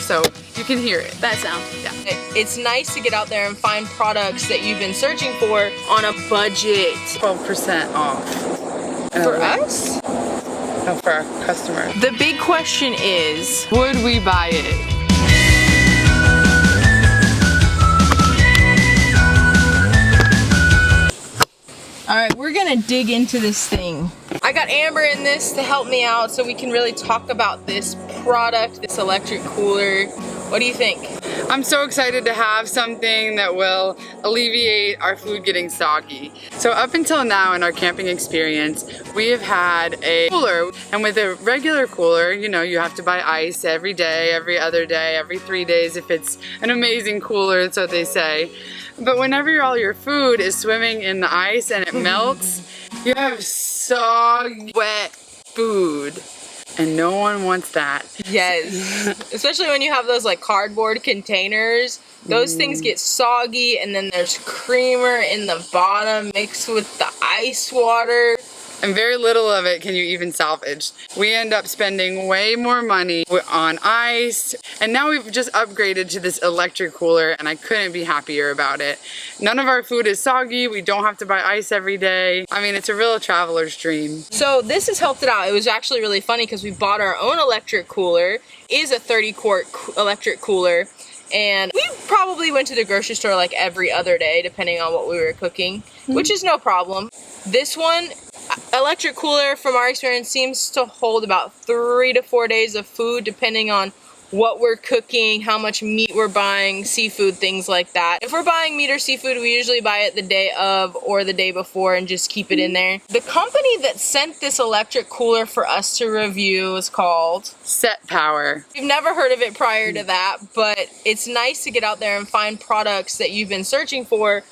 so you can hear it. That sound. Yeah. It's nice to get out there and find products that you've been searching for on a budget. 12% off. For us? No, for our customers. The big question is, would we buy it? all right, we're gonna dig into this thing. I got Amber in this to help me out so we can really talk about this product, this electric cooler. What do you think? I'm so excited to have something that will alleviate our food getting soggy. So up until now in our camping experience, we have had a cooler, and with a regular cooler, you know, you have to buy ice every day, every other day, every 3 days if it's an amazing cooler, that's what they say. But whenever all your food is swimming in the ice and it melts, you have soggy, wet food. And no one wants that. Yes. Especially when you have those like cardboard containers. Those things get soggy, and then there's creamer in the bottom mixed with the ice water. And very little of it can you even salvage. We end up spending way more money on ice, and now we've just upgraded to this electric cooler, and I couldn't be happier about it. None of our food is soggy, we don't have to buy ice every day. I mean, it's a real traveler's dream. So this has helped it out. It was actually really funny because we bought our own electric cooler. It is a 30-quart electric cooler, and we probably went to the grocery store like every other day depending on what we were cooking, which is no problem. This one, electric cooler, from our experience, seems to hold about 3 to 4 days of food depending on what we're cooking, how much meat we're buying, seafood, things like that. If we're buying meat or seafood, we usually buy it the day of or the day before and just keep it in there. The company that sent this electric cooler for us to review is called Setpower. We've never heard of it prior to that, but it's nice to get out there and find products that you've been searching for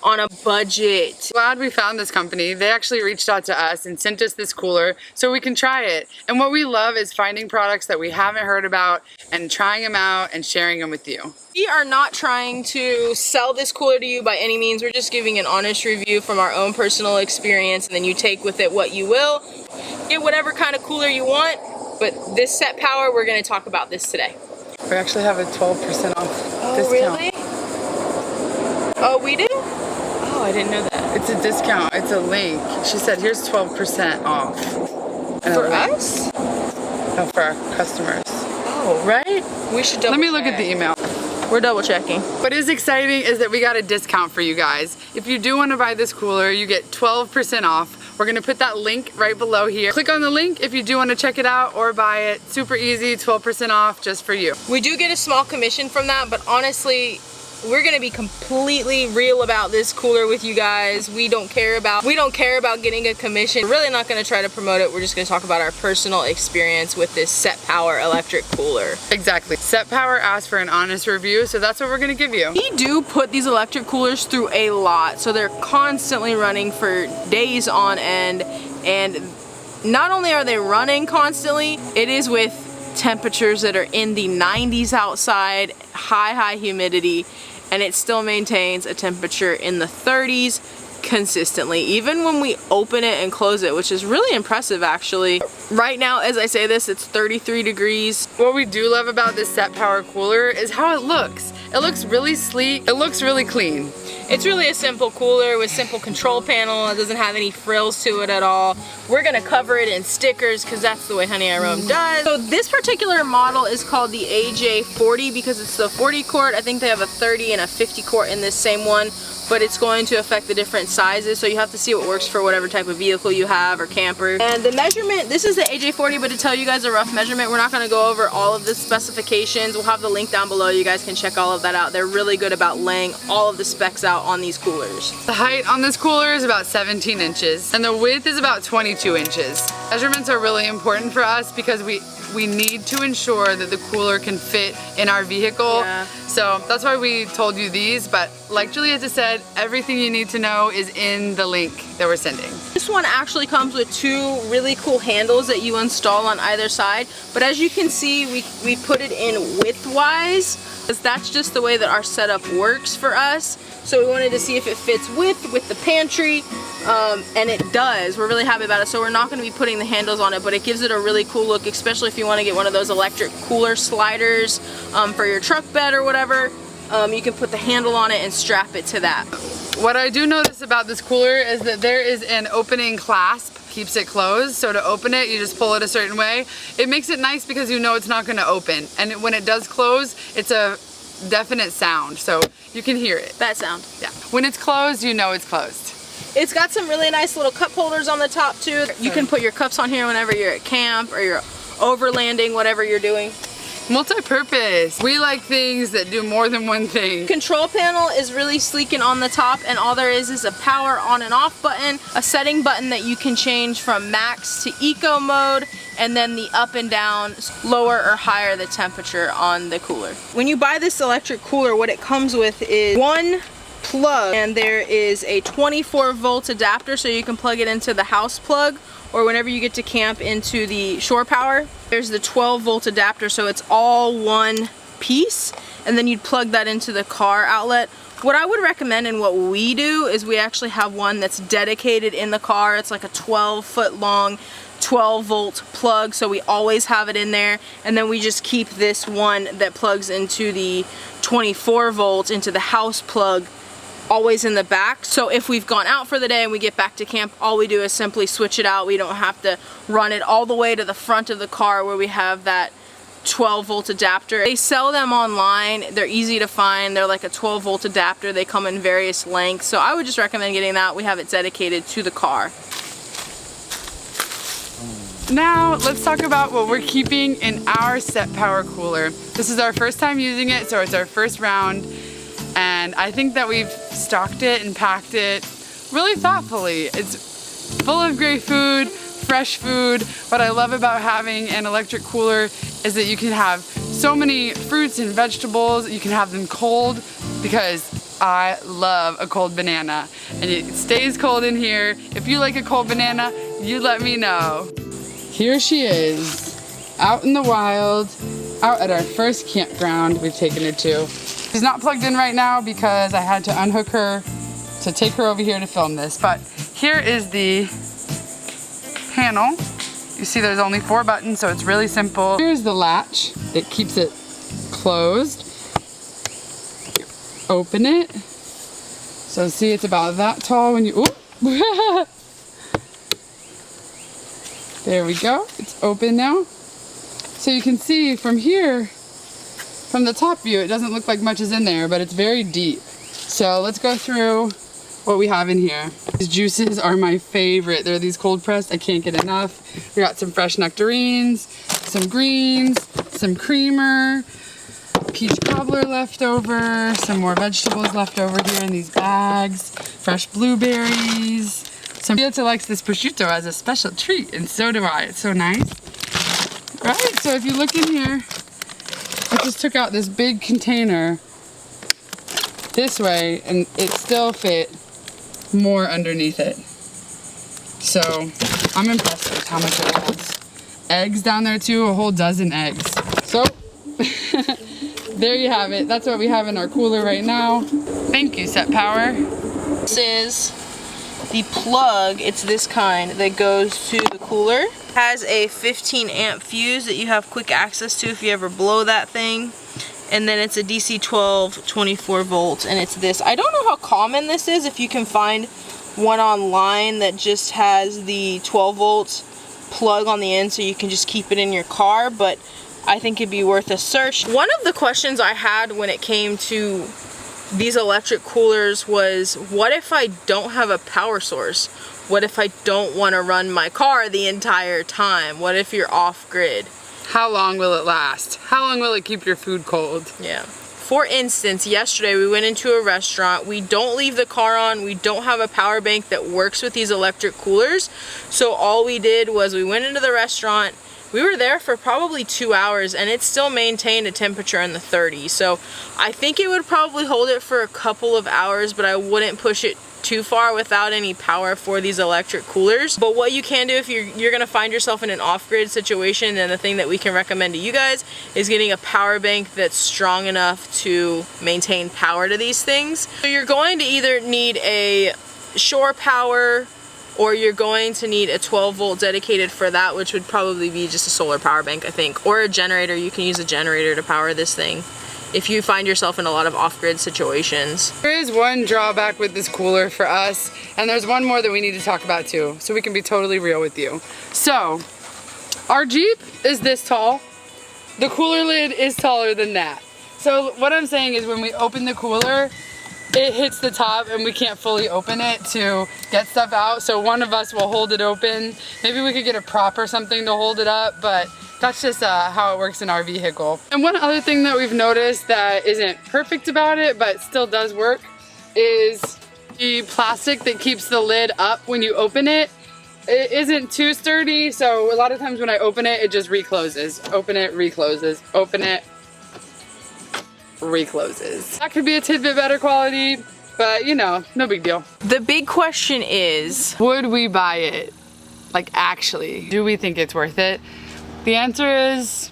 on a budget. Glad we found this company. They actually reached out to us and sent us this cooler so we can try it. And what we love is finding products that we haven't heard about and trying them out and sharing them with you. We are not trying to sell this cooler to you by any means. We're just giving an honest review from our own personal experience, and then you take with it what you will. Get whatever kind of cooler you want, but this Setpower, we're going to talk about this today. We actually have a 12% off discount. Really? Oh, we do? Oh, I didn't know that. It's a discount. It's a link. She said, here's 12% off. And for us? No, for our customers. Oh, right? We should double Let me look check. at the email. We're double checking. What is exciting is that we got a discount for you guys. If you do want to buy this cooler, you get 12% off. We're going to put that link right below here. Click on the link if you do want to check it out or buy it. Super easy, 12% off just for you. We do get a small commission from that, but honestly, we're gonna be completely real about this cooler with you guys. We don't care about getting a commission. We're really not gonna try to promote it. We're just gonna talk about our personal experience with this Setpower electric cooler. Exactly. Setpower asked for an honest review, so that's what we're gonna give you. We do put these electric coolers through a lot, so they're constantly running for days on end, and not only are they running constantly, it is with temperatures that are in the 90s outside, high humidity, and it still maintains a temperature in the 30s consistently, even when we open it and close it, which is really impressive actually. Right now, as I say this, it's 33 degrees. What we do love about this Setpower cooler is how it looks. It looks really sleek. It looks really clean. It's really a simple cooler with simple control panel. It doesn't have any frills to it at all. We're gonna cover it in stickers because that's the way Honey I Roam does. So this particular model is called the AJ40 because it's the 40 quart. I think they have a 30 and a 50 quart in this same one, but it's going to affect the different sizes, so you have to see what works for whatever type of vehicle you have or camper. And the measurement, this is the AJ40, but to tell you guys a rough measurement, we're not gonna go over all of the specifications. We'll have the link down below. You guys can check all of that out. They're really good about laying all of the specs out on these coolers. The height on this cooler is about 17 inches, and the width is about 22 inches. Measurements are really important for us because we need to ensure that the cooler can fit in our vehicle. Yeah. So that's why we told you these, but like Giulietta said, said, everything you need to know is in the link that we're sending. This one actually comes with two really cool handles that you install on either side, but as you can see, we put it in widthwise, because that's just the way that our setup works for us. So we wanted to see if it fits with the pantry, and it does. We're really happy about it. So we're not going to be putting the handles on it, but it gives it a really cool look, especially if you want to get one of those electric cooler sliders for your truck bed or whatever. You can put the handle on it and strap it to that. What I do notice about this cooler is that there is an opening clasp, keeps it closed. So to open it, you just pull it a certain way. It makes it nice because you know it's not going to open. And when it does close, it's a definite sound, so you can hear it. That sound. Yeah. When it's closed, you know it's closed. It's got some really nice little cup holders on the top too. You can put your cups on here whenever you're at camp or you're overlanding, whatever you're doing. Multi-purpose. We like things that do more than one thing. Control panel is really sleek and on the top, and all there is a power on and off button, a setting button that you can change from max to eco mode, and then the up and down, lower or higher the temperature on the cooler. When you buy this electric cooler, what it comes with is one plug, and there is a 24-volt adapter, so you can plug it into the house plug, or whenever you get to camp into the shore power. There's the 12-volt adapter, so it's all one piece, and then you'd plug that into the car outlet. What I would recommend and what we do is we actually have one that's dedicated in the car. It's like a 12-foot long 12-volt plug, so we always have it in there, and then we just keep this one that plugs into the 24-volt into the house plug always in the back. So if we've gone out for the day and we get back to camp, all we do is simply switch it out. We don't have to run it all the way to the front of the car where we have that 12-volt adapter. They sell them online. They're easy to find. They're like a 12-volt adapter. They come in various lengths. So I would just recommend getting that. We have it dedicated to the car. Now let's talk about what we're keeping in our Setpower cooler. This is our first time using it, so it's our first round. And I think that we've stocked it and packed it really thoughtfully. It's full of great food, fresh food. What I love about having an electric cooler is that you can have so many fruits and vegetables. You can have them cold, because I love a cold banana. And it stays cold in here. If you like a cold banana, you let me know. Here she is, out in the wild, out at our first campground we've taken her to. She's not plugged in right now because I had to unhook her to take her over here to film this. But here is the panel. You see there's only 4 buttons, so it's really simple. Here's the latch that keeps it closed. Open it. So see, it's about that tall when you, ooh. There we go, it's open now. So you can see from here, from the top view, it doesn't look like much is in there, but it's very deep. So let's go through what we have in here. These juices are my favorite. They're these cold pressed, I can't get enough. We got some fresh nectarines, some greens, some creamer, peach cobbler left over, some more vegetables left over here in these bags, fresh blueberries. Some Giulietta likes this prosciutto as a special treat, and so do I. It's so nice. Right, so if you look in here, I just took out this big container this way, and it still fit more underneath it. So I'm impressed with how much it holds. Eggs down there too, a whole dozen eggs. So there you have it. That's what we have in our cooler right now. Thank you, Setpower. This is the plug. It's this kind that goes to the cooler. It has a 15 amp fuse that you have quick access to if you ever blow that thing. And then it's a DC 12 24 volts, and it's this. I don't know how common this is, if you can find one online that just has the 12 volts plug on the end so you can just keep it in your car, but I think it'd be worth a search. One of the questions I had when it came to these electric coolers was, what if I don't have a power source? What if I don't want to run my car the entire time? What if you're off grid? How long will it last? How long will it keep your food cold? Yeah. For instance, yesterday we went into a restaurant. We don't leave the car on. We don't have a power bank that works with these electric coolers. So all we did was we went into the restaurant, We were there for probably 2 hours and it still maintained a temperature in the 30s. So I think it would probably hold it for a couple of hours, but I wouldn't push it too far without any power for these electric coolers. But what you can do if you're gonna find yourself in an off-grid situation, and the thing that we can recommend to you guys is getting a power bank that's strong enough to maintain power to these things. So you're going to either need a shore power, or you're going to need a 12 volt dedicated for that, which would probably be just a solar power bank, I think, or a generator. You can use a generator to power this thing if you find yourself in a lot of off-grid situations. There is one drawback with this cooler for us, and there's one more that we need to talk about too, so we can be totally real with you. So, our Jeep is this tall. The cooler lid is taller than that. So what I'm saying is when we open the cooler, it hits the top and we can't fully open it to get stuff out. So one of us will hold it open. Maybe we could get a prop or something to hold it up, but that's just how it works in our vehicle. And one other thing that we've noticed that isn't perfect about it, but still does work, is the plastic that keeps the lid up when you open it. It isn't too sturdy, so a lot of times when I open it, it just recloses. Open it, recloses. Open it, recloses. That could be a tidbit better quality, but you know, no big deal. The big question is, would we buy it? Like actually, do we think it's worth it? The answer is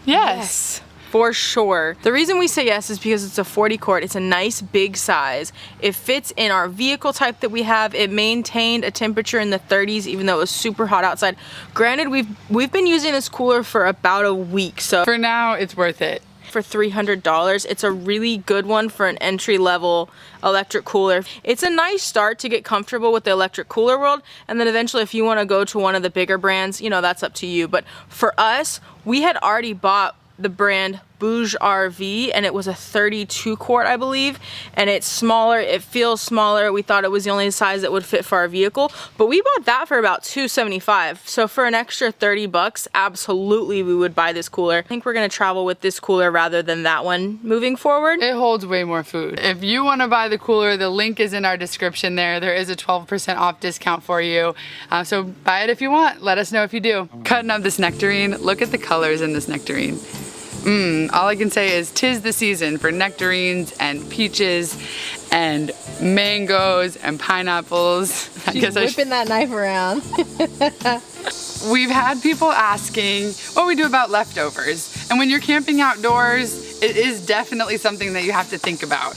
yes. For sure. The reason we say yes is because it's a 40 quart. It's a nice big size. It fits in our vehicle type that we have. It maintained a temperature in the 30s even though it was super hot outside. Granted, we've been using this cooler for about a week, so for now it's worth it. For $300, it's a really good one for an entry-level electric cooler. It's a nice start to get comfortable with the electric cooler world, and then eventually if you want to go to one of the bigger brands, you know, that's up to you. But for us, we had already bought the brand Bouge RV, and it was a 32 quart, I believe, and it's smaller, it feels smaller. We thought it was the only size that would fit for our vehicle, but we bought that for about $275. So for an extra 30 bucks, absolutely we would buy this cooler. I think we're gonna travel with this cooler rather than that one moving forward. It holds way more food. If you wanna buy the cooler, the link is in our description there. There is a 12% off discount for you. So buy it if you want, let us know if you do. Cutting up this nectarine, look at the colors in this nectarine. All I can say is 'tis the season for nectarines and peaches and mangoes and pineapples. She's whipping that knife around. We've had people asking what we do about leftovers. And when you're camping outdoors, it is definitely something that you have to think about.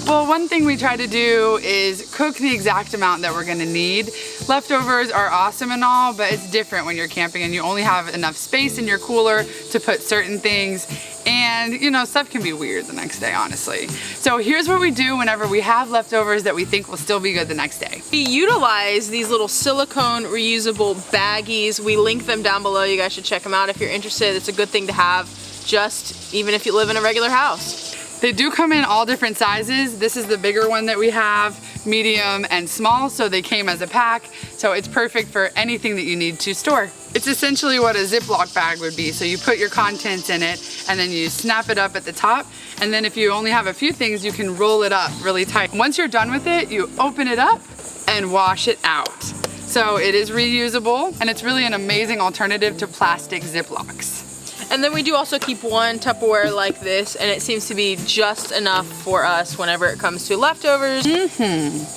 Well, one thing we try to do is cook the exact amount that we're gonna need. Leftovers are awesome and all, but it's different when you're camping and you only have enough space in your cooler to put certain things. And you know, stuff can be weird the next day, honestly. So here's what we do whenever we have leftovers that we think will still be good the next day. We utilize these little silicone reusable baggies. We link them down below. You guys should check them out if you're interested. It's a good thing to have, just even if you live in a regular house. They do come in all different sizes. This is the bigger one that we have, medium and small, so they came as a pack. So it's perfect for anything that you need to store. It's essentially what a Ziploc bag would be. So you put your contents in it and then you snap it up at the top. And then if you only have a few things, you can roll it up really tight. Once you're done with it, you open it up and wash it out. So it is reusable and it's really an amazing alternative to plastic Ziplocs. And then we do also keep one Tupperware like this, and it seems to be just enough for us whenever it comes to leftovers.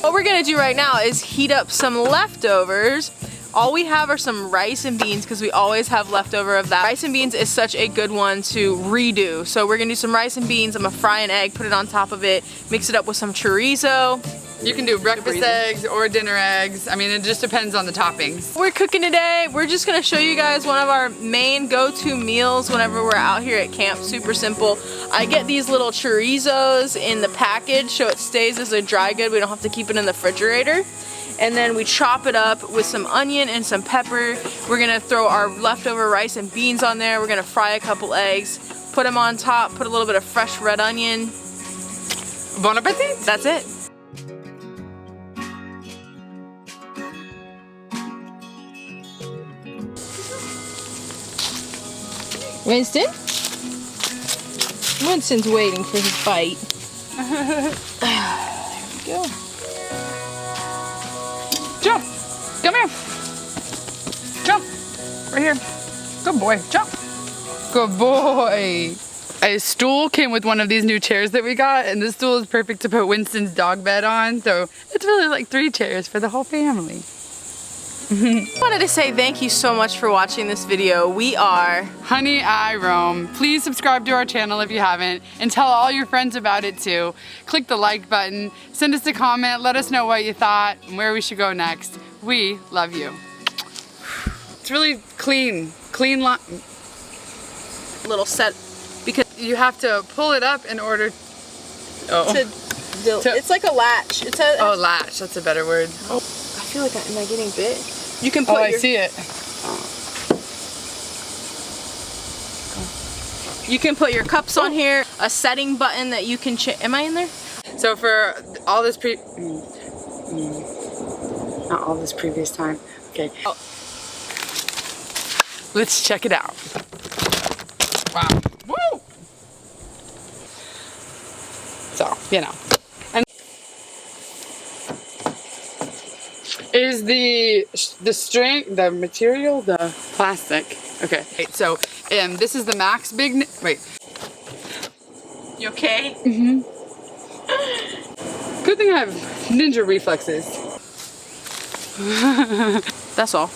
What we're gonna do right now is heat up some leftovers. All we have are some rice and beans because we always have leftover of that. Rice and beans is such a good one to redo. So we're gonna do some rice and beans. I'm gonna fry an egg, put it on top of it, mix it up with some chorizo. You can do breakfast eggs or dinner eggs. I mean, it just depends on the toppings. We're cooking today. We're just gonna show you guys one of our main go-to meals whenever we're out here at camp. Super simple. I get these little chorizos in the package so it stays as a dry good. We don't have to keep it in the refrigerator. And then we chop it up with some onion and some pepper. We're gonna throw our leftover rice and beans on there. We're gonna fry a couple eggs, put them on top, put a little bit of fresh red onion. Bon appetit! That's it. Winston? Winston's waiting for his bite. There we go. Jump! Come here! Jump! Right here. Good boy. Jump. Good boy. A stool came with one of these new chairs that we got, and this stool is perfect to put Winston's dog bed on, so it's really like 3 chairs for the whole family. I wanted to say thank you so much for watching this video. We are Honey, I Roam. Please subscribe to our channel if you haven't, and tell all your friends about it too. Click the like button, send us a comment, let us know what you thought and where we should go next. We love you. It's really clean little set because you have to pull it up in order it's like a latch. It's a latch, that's a better word. I feel like am I getting bit? You can put I see it. You can put your cups on here, a setting button that you can am I in there? So for all this not all this previous time. Okay. Oh. Let's check it out. Wow. Woo! So, you know. And is the string, the material, the plastic. Okay. So, this is the Max Big, wait. You okay? Mm-hmm. Good thing I have ninja reflexes. That's all.